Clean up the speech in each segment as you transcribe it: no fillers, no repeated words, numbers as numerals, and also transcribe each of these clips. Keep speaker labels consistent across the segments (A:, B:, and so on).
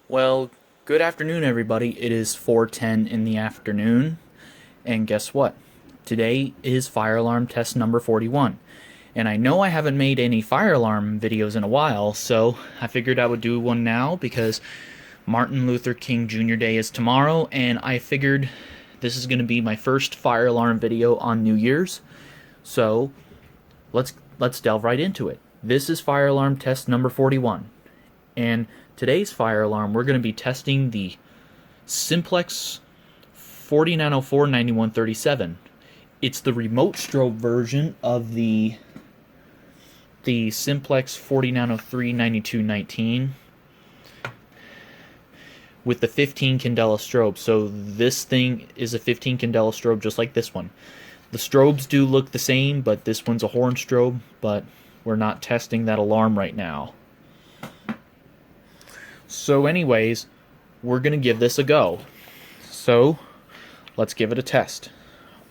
A: Well, good afternoon, everybody. It is 4:10 in the afternoon, and guess what? Today is fire alarm test number 41. And I know I haven't made any fire alarm videos in a while, so I figured I would do one now because Martin Luther King Jr. Day is tomorrow, and I figured this is going to be my first fire alarm video on New Year's. So, let's delve right into it. This is fire alarm test number 41. And today's fire alarm, we're going to be testing the Simplex 4904-9137. It's the remote strobe version of the Simplex 4903-9219 with the 15 candela strobe. So this thing is a 15 candela strobe just like this one. The strobes do look the same, but this one's a horn strobe, but we're not testing that alarm right now. So anyways, we're going to give this a go. So, let's give it a test.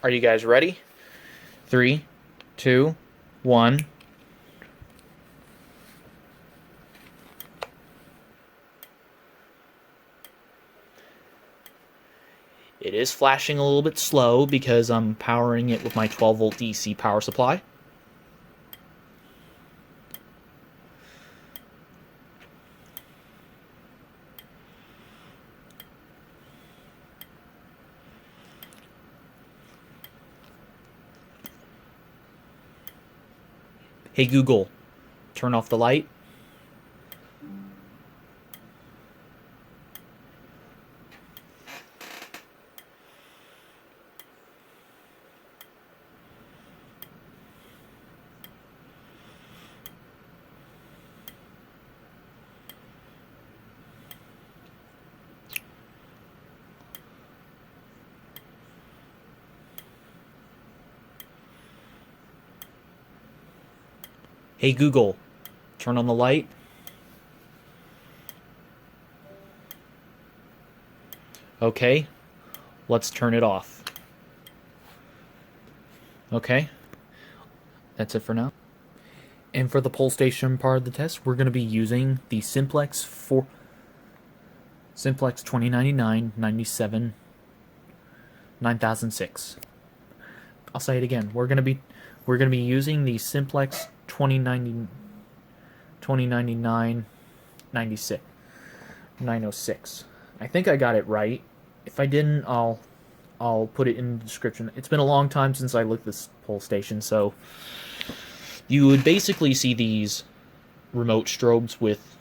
A: Are you guys ready? 3, 2, 1. It is flashing a little bit slow because I'm powering it with my 12-volt DC power supply. Hey Google, turn off the light. Hey Google, turn on the light. Okay, let's turn it off. Okay, that's it for now. And for the pole station part of the test, we're going to be using the Simplex 2099 97 9006. I'll say it again. We're going to be using the Simplex 2099 96 906. I think I got it right. If I didn't, I'll put it in the description. It's been a long time since I looked this pole station, so you would basically see these remote strobes with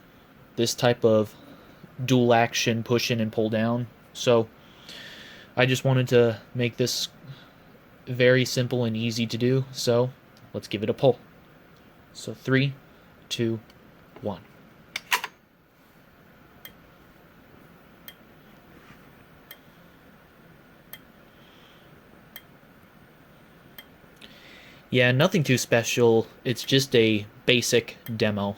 A: this type of dual action push in and pull down. So I just wanted to make this very simple and easy to do, so let's give it a pull. So 3, 2, 1. Yeah, nothing too special. It's just a basic demo.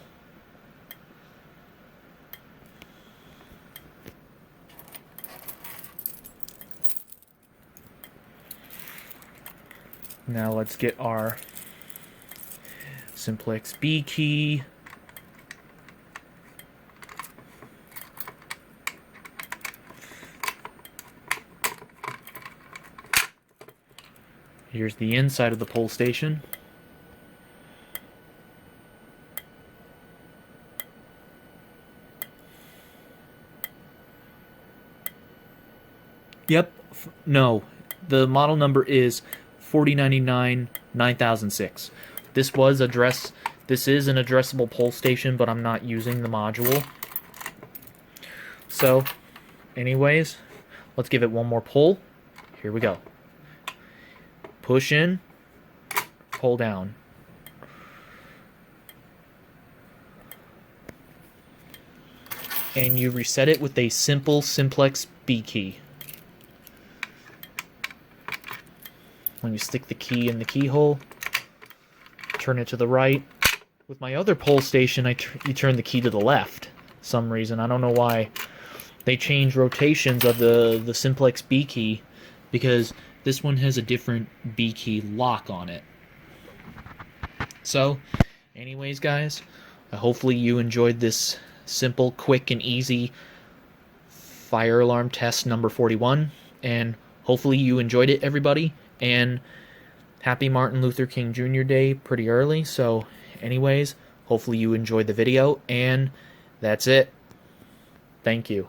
A: Now let's get our Simplex B key. Here's the inside of the pole station. Yep, no. The model number is 4099 9006. This is an addressable pole station, but I'm not using the module. So, anyways, let's give it one more pull. Here we go. Push in, pull down. And you reset it with a simple Simplex B key. When you stick the key in the keyhole, turn it to the right. With my other pole station, you turn the key to the left. Some reason, I don't know why. They change rotations of the Simplex B key because this one has a different B key lock on it. So, anyways, guys, hopefully you enjoyed this simple, quick, and easy fire alarm test number 41, and hopefully you enjoyed it, everybody. And happy Martin Luther King Jr. Day pretty early. So anyways, hopefully you enjoyed the video, and that's it. Thank you.